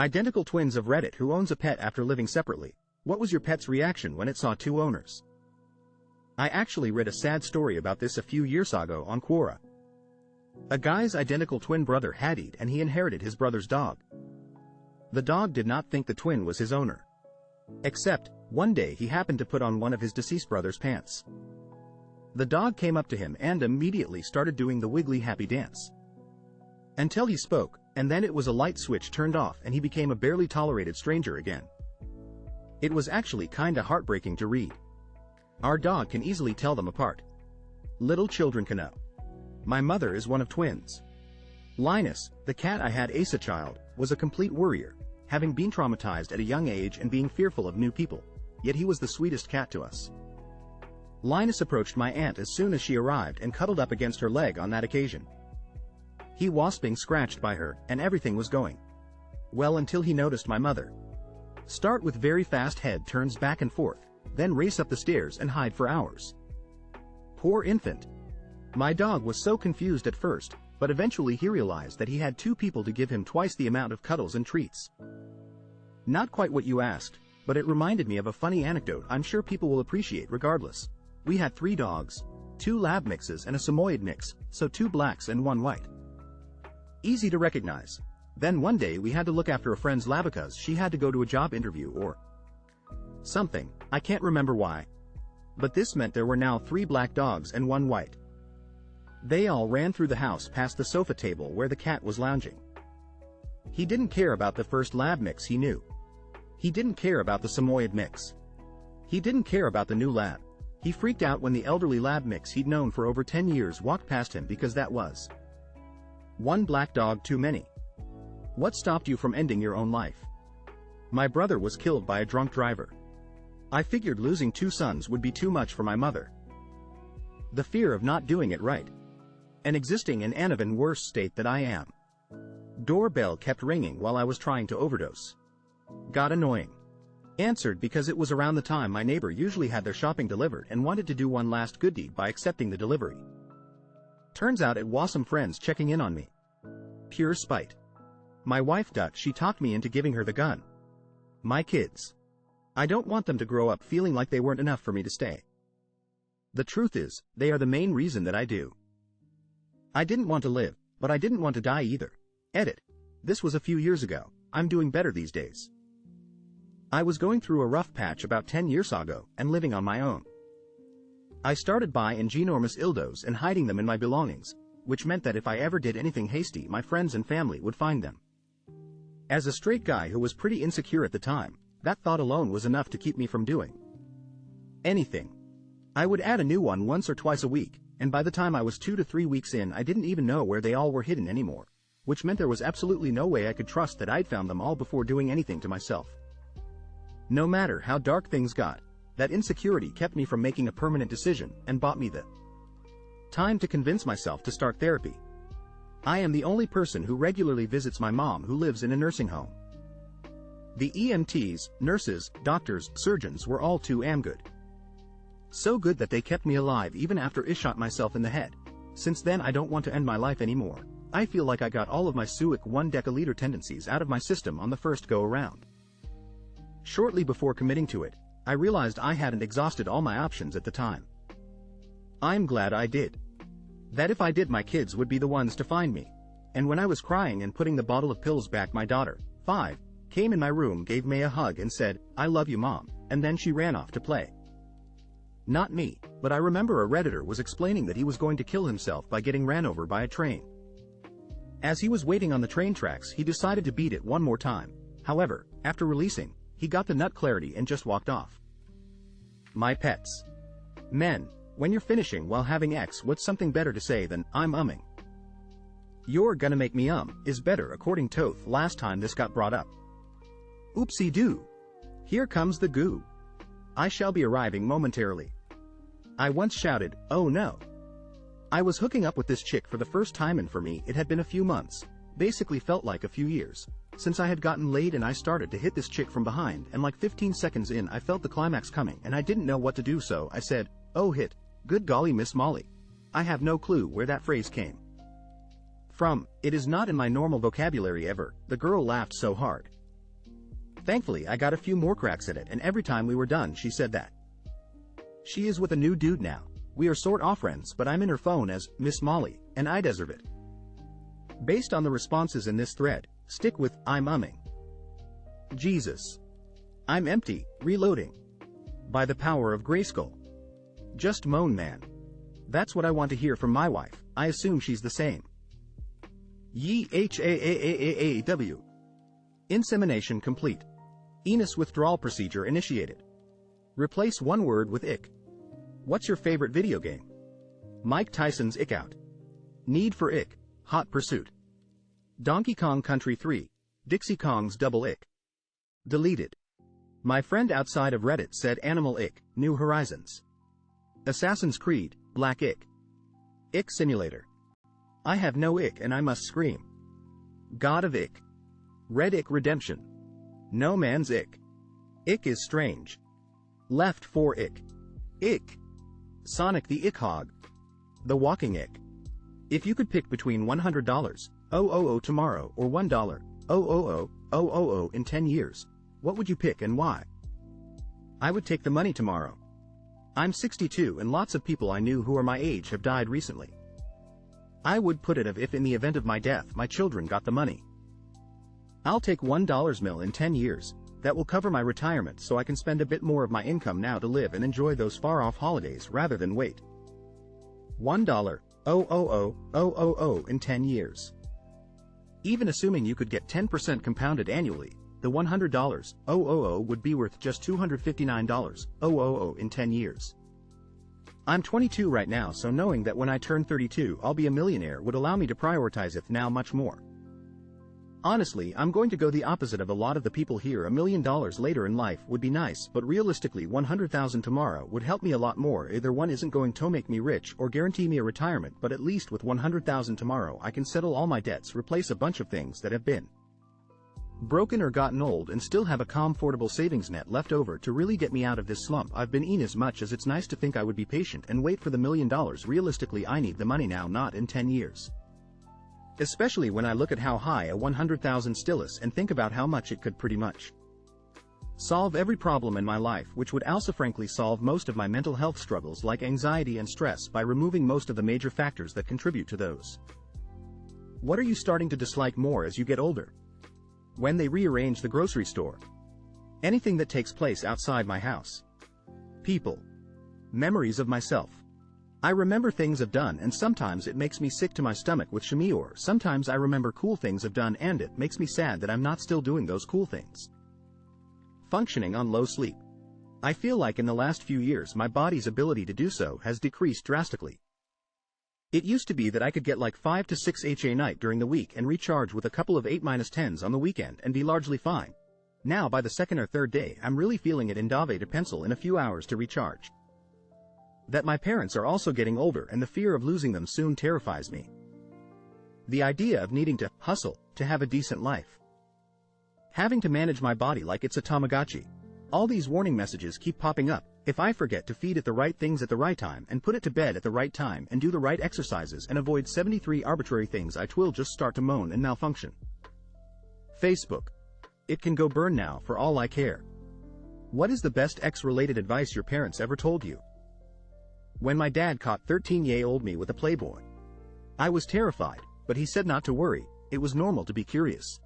Identical twins of Reddit. Who owns a pet after living separately? What was your pet's reaction when it saw two owners? I actually read a sad story about this a few years ago on Quora. A guy's identical twin brother had it and he inherited his brother's dog. The dog did not think the twin was his owner. Except, one day he happened to put on one of his deceased brother's pants. The dog came up to him and immediately started doing the wiggly happy dance. Until he spoke, and then it was a light switch turned off and he became a barely tolerated stranger again. It was actually kinda heartbreaking to read. Our dog can easily tell them apart. Little children can know. My mother is one of twins. Linus, the cat I had as a child, was a complete worrier, having been traumatized at a young age and being fearful of new people, yet he was the sweetest cat to us. Linus approached my aunt as soon as she arrived and cuddled up against her leg on that occasion. He was being scratched by her, and everything was going well until he noticed my mother start with very fast head turns back and forth, then race up the stairs and hide for hours. Poor infant. My dog was so confused at first, but eventually he realized that he had two people to give him twice the amount of cuddles and treats. Not quite what you asked, but it reminded me of a funny anecdote I'm sure people will appreciate regardless. We had 3 dogs, 2 lab mixes and a Samoyed mix, so 2 blacks and 1 white. Easy to recognize. Then one day we had to look after a friend's lab because she had to go to a job interview or something, I can't remember why. But this meant there were now 3 black dogs and 1 white. They all ran through the house past the sofa table where the cat was lounging. He didn't care about the first lab mix he knew. He didn't care about the Samoyed mix. He didn't care about the new lab. He freaked out when the elderly lab mix he'd known for over 10 years walked past him because that was 1 black dog too many. What stopped you from ending your own life? My brother was killed by a drunk driver. I figured losing 2 sons would be too much for my mother. The fear of not doing it right. And existing in an even worse state that I am. Doorbell kept ringing while I was trying to overdose. Got annoying. Answered because it was around the time my neighbor usually had their shopping delivered and wanted to do one last good deed by accepting the delivery. Turns out it was some friends checking in on me. Pure spite. My wife she talked me into giving her the gun. My kids. I don't want them to grow up feeling like they weren't enough for me to stay. The truth is, they are the main reason that I do. I didn't want to live, but I didn't want to die either. Edit. This was a few years ago. I'm doing better these days. I was going through a rough patch about 10 years ago and living on my own. I started buying ginormous dildos and hiding them in my belongings, which meant that if I ever did anything hasty, my friends and family would find them. As a straight guy who was pretty insecure at the time, that thought alone was enough to keep me from doing anything. I would add a new one once or twice a week, and by the time I was 2 to 3 weeks in, I didn't even know where they all were hidden anymore, which meant there was absolutely no way I could trust that I'd found them all before doing anything to myself. No matter how dark things got, that insecurity kept me from making a permanent decision and bought me the time to convince myself to start therapy. I am the only person who regularly visits my mom, who lives in a nursing home. The EMTs, nurses, doctors, surgeons were all too good. So good that they kept me alive even after I shot myself in the head. Since then I don't want to end my life anymore. I feel like I got all of my Suic 1 deciliter tendencies out of my system on the first go around. Shortly before committing to it, I realized I hadn't exhausted all my options at the time. I'm glad I did. That if I did, my kids would be the ones to find me. And when I was crying and putting the bottle of pills back, my daughter, 5, came in my room, gave me a hug and said, "I love you, Mom," and then she ran off to play. Not me, but I remember a Redditor was explaining that he was going to kill himself by getting ran over by a train. As he was waiting on the train tracks, he decided to beat it one more time. However, after releasing, he got the nut clarity and just walked off. My pets. Men, when you're finishing while having X, what's something better to say than, "I'm umming"? "You're gonna make me is better according to Toth last time this got brought up. Oopsie-doo. Here comes the goo. I shall be arriving momentarily. I once shouted, "Oh no." I was hooking up with this chick for the first time, and for me it had been a few months, basically felt like a few years, since I had gotten laid, and I started to hit this chick from behind, and like 15 seconds in I felt the climax coming and I didn't know what to do, so I said, "Oh hit, good golly Miss Molly." I have no clue where that phrase came from. It is not in my normal vocabulary ever. The girl laughed so hard. Thankfully I got a few more cracks at it, and every time we were done she said that she is with a new dude now. We are sort of friends, but I'm in her phone as Miss Molly, and I deserve it. Based on the responses in this thread, stick with I'm umming. Jesus. I'm empty, reloading. By the power of Grayskull. Just moan, man. That's what I want to hear from my wife. I assume she's the same. YHAAAAAW. Insemination complete. Enos withdrawal procedure initiated. Replace one word with ick. What's your favorite video game? Mike Tyson's Ick Out. Need for ick. Hot Pursuit. Donkey Kong Country 3. Dixie Kong's Double Ick. Deleted. My friend outside of Reddit said Animal Ick, New Horizons. Assassin's Creed, Black Ick. Ick Simulator. I have no ick and I must scream. God of Ick. Red Ick Redemption. No Man's Ick. Ick is strange. Left 4 Ick. Ick. Sonic the Ick Hog. The Walking Ick. If you could pick between $100 tomorrow or $1 in 10 years, what would you pick and why? I would take the money tomorrow. I'm 62 and lots of people I knew who are my age have died recently. I would put it if in the event of my death my children got the money. I'll take $1 mill in 10 years, that will cover my retirement so I can spend a bit more of my income now to live and enjoy those far-off holidays rather than wait. $1 in 10 years. Even assuming you could get 10% compounded annually, the $100 would be worth just $259 in 10 years. I'm 22 right now, so knowing that when I turn 32 I'll be a millionaire would allow me to prioritize it now much more. Honestly, I'm going to go the opposite of a lot of the people here. $1 million later in life would be nice, but realistically $100,000 tomorrow would help me a lot more. Either one isn't going to make me rich or guarantee me a retirement, but at least with $100,000 tomorrow I can settle all my debts, replace a bunch of things that have been broken or gotten old, and still have a comfortable savings net left over to really get me out of this slump I've been in. As much as it's nice to think I would be patient and wait for the $1 million, realistically I need the money now, not in 10 years. Especially when I look at how high a $100,000 still is and think about how much it could pretty much solve every problem in my life, which would also frankly solve most of my mental health struggles like anxiety and stress by removing most of the major factors that contribute to those. What are you starting to dislike more as you get older? When they rearrange the grocery store. Anything that takes place outside my house. People. Memories of myself. I remember things I've done and sometimes it makes me sick to my stomach with shame, or sometimes I remember cool things I've done and it makes me sad that I'm not still doing those cool things. Functioning on low sleep. I feel like in the last few years my body's ability to do so has decreased drastically. It used to be that I could get like 5 to 6 hours a night during the week and recharge with a couple of 8-10s on the weekend and be largely fine. Now by the second or third day I'm really feeling it in Dave to pencil in a few hours to recharge. That my parents are also getting older and the fear of losing them soon terrifies me. The idea of needing to hustle to have a decent life. Having to manage my body like it's a Tamagotchi. All these warning messages keep popping up. If I forget to feed it the right things at the right time and put it to bed at the right time and do the right exercises and avoid 73 arbitrary things, I will just start to moan and malfunction. Facebook. It can go burn now for all I care. What is the best X-related advice your parents ever told you? When my dad caught 13-year-old me with a Playboy. I was terrified, but he said not to worry, it was normal to be curious.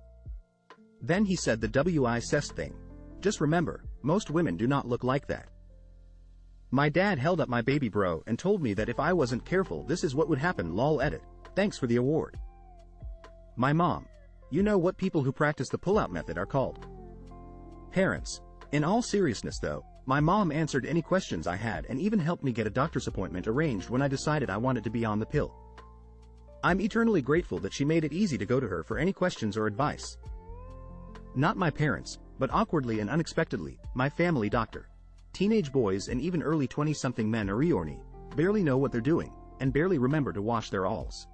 Then he said the WI-cest thing. Just remember, most women do not look like that. My dad held up my baby bro and told me that if I wasn't careful this is what would happen. Lol edit. Thanks for the award. My mom. You know what people who practice the pull-out method are called? Parents. In all seriousness though, my mom answered any questions I had and even helped me get a doctor's appointment arranged when I decided I wanted to be on the pill. I'm eternally grateful that she made it easy to go to her for any questions or advice. Not my parents, but awkwardly and unexpectedly, my family doctor. Teenage boys and even early 20-something men are horny, barely know what they're doing, and barely remember to wash their alls.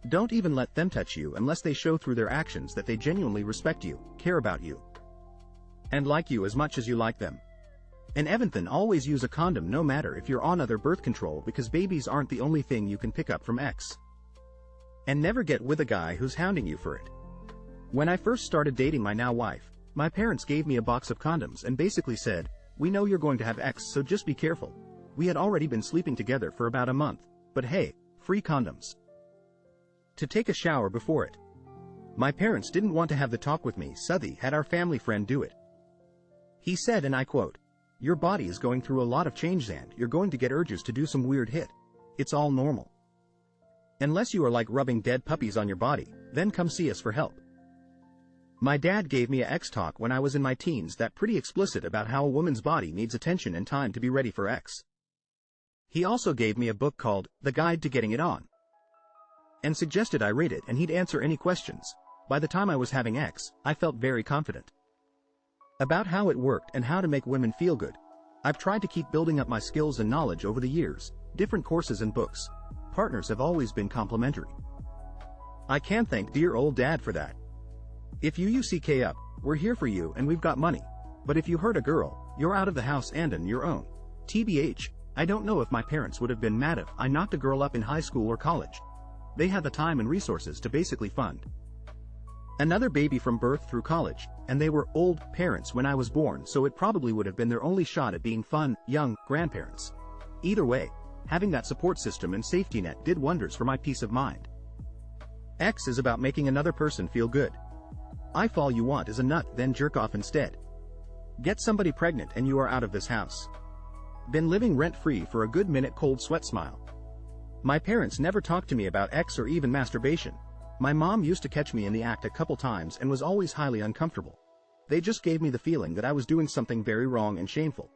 Don't even let them touch you unless they show through their actions that they genuinely respect you, care about you, and like you as much as you like them. And Evanthan, always use a condom no matter if you're on other birth control, because babies aren't the only thing you can pick up from X. And never get with a guy who's hounding you for it. When I first started dating my now wife, My parents gave me a box of condoms and basically said, "We know you're going to have X, so just be careful." We had already been sleeping together for about a month, but hey, free condoms. To take a shower before it. My parents didn't want to have the talk with me, so they had our family friend do it. He said, and I quote, "Your body is going through a lot of change and you're going to get urges to do some weird hit. It's all normal. Unless you are like rubbing dead puppies on your body, then come see us for help." My dad gave me a X talk when I was in my teens that pretty explicit about how a woman's body needs attention and time to be ready for X. He also gave me a book called The Guide to Getting It On and suggested I read it and he'd answer any questions. By the time I was having X, I felt very confident about how it worked and how to make women feel good. I've tried to keep building up my skills and knowledge over the years, different courses and books. Partners have always been complimentary. I can thank dear old dad for that. If you UCK up, we're here for you and we've got money. But if you hurt a girl, you're out of the house and on your own. TBH, I don't know if my parents would have been mad if I knocked a girl up in high school or college. They had the time and resources to basically fund another baby from birth through college, and they were old parents when I was born, so it probably would have been their only shot at being fun, young grandparents. Either way, having that support system and safety net did wonders for my peace of mind. X is about making another person feel good. If all you want is a nut, then jerk off instead. Get somebody pregnant and you are out of this house. Been living rent-free for a good minute. Cold sweat smile. My parents never talked to me about X or even masturbation. My mom used to catch me in the act a couple times and was always highly uncomfortable. They just gave me the feeling that I was doing something very wrong and shameful.